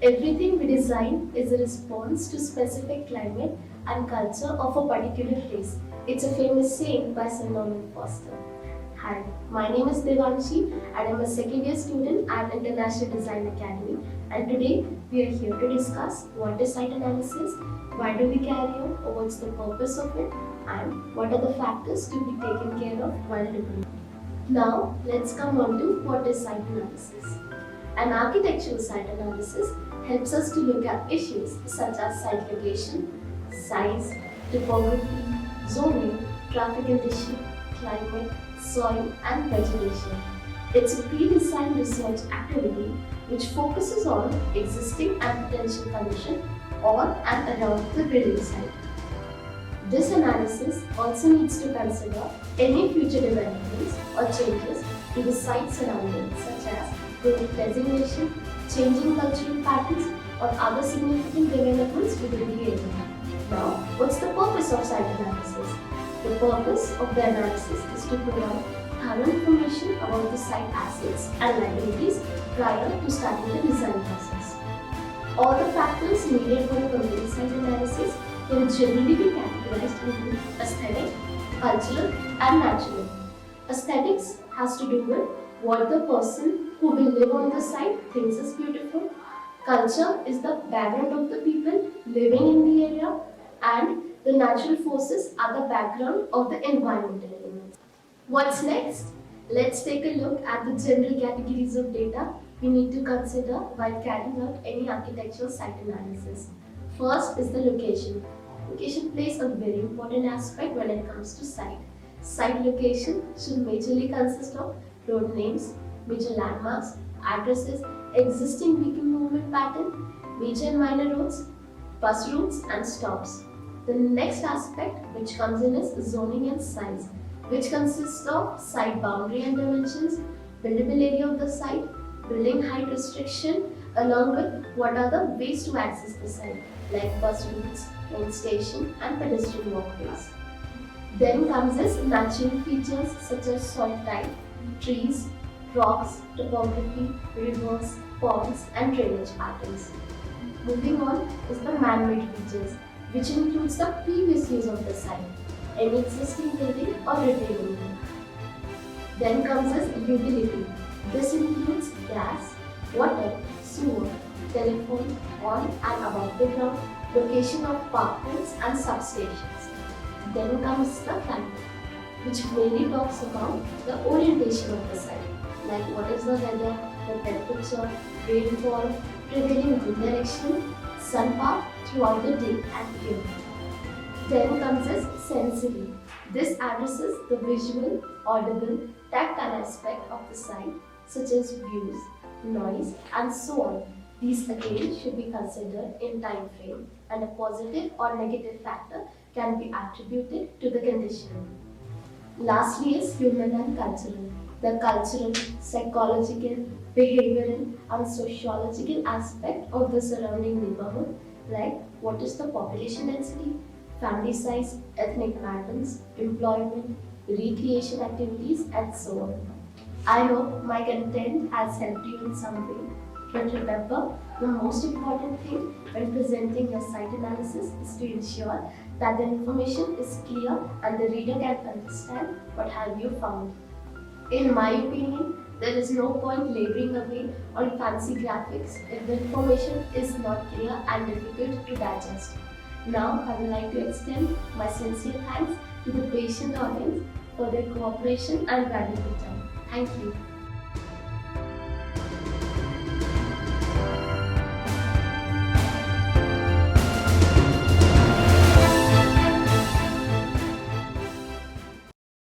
Everything we design is a response to specific climate and culture of a particular place. It's a famous saying by Sir Norman Foster. Hi, my name is Devanshee and I'm a second year student at International Design Academy, and today we are here to discuss what is site analysis, why do we carry on, or what's the purpose of it, and what are the factors to be taken care of while doing it. Now let's come on to what is site analysis. An architectural site analysis helps us to look at issues such as site location, size, topography, zoning, traffic condition, climate, soil and vegetation. It's a pre-designed research activity which focuses on existing and potential condition on and around the building site. This analysis also needs to consider any future developments or changes to the site surroundings, such as road designation, changing cultural patterns, or other significant developments within the area. Now, what's the purpose of site analysis? The purpose of the analysis is to provide thorough information about the site assets and liabilities prior to starting the design process. All the factors needed for a complete site analysis can generally be categorized into aesthetic, cultural, and natural. Aesthetics has to do with what the person who will live on the site thinks is beautiful. Culture is the background of the people living in the area, and the natural forces are the background of the environmental elements. What's next? Let's take a look at the general categories of data we need to consider while carrying out any architectural site analysis. First is the location. Location plays a very important aspect when it comes to site. Site location should majorly consist of road names, major landmarks, addresses, existing vehicle movement pattern, major and minor roads, bus routes and stops. The next aspect which comes in is zoning and size, which consists of site boundary and dimensions, buildable area of the site, building height restriction, along with what are the ways to access the site, like bus routes, train station and pedestrian walkways. Then comes as natural features such as soil type, trees, rocks, topography, rivers, ponds and drainage patterns. Moving on is the man-made features, which includes the previous use of the site, any existing building or retaining it. Then comes as utility. This includes gas, water, sewer, telephone, on and above the ground, location of power poles and substations. Then comes the climate, which mainly talks about the orientation of the site, like what is the weather, the temperature, rainfall, prevailing wind direction, sun path throughout the day and year. Then comes as sensory. This addresses the visual, audible, tactile aspect of the site, such as views, noise and so on. These again should be considered in time frame, and a positive or negative factor can be attributed to the condition. Lastly is human and cultural. The cultural, psychological, behavioral and sociological aspect of the surrounding neighborhood, like what is the population density, family size, ethnic patterns, employment, recreation activities and so on. I hope my content has helped you in some way. But remember, the most important thing when presenting your site analysis is to ensure that the information is clear and the reader can understand what have you found. In my opinion, there is no point laboring away on fancy graphics if the information is not clear and difficult to digest. Now, I would like to extend my sincere thanks to the patient audience for their cooperation and valuable time. Thank you.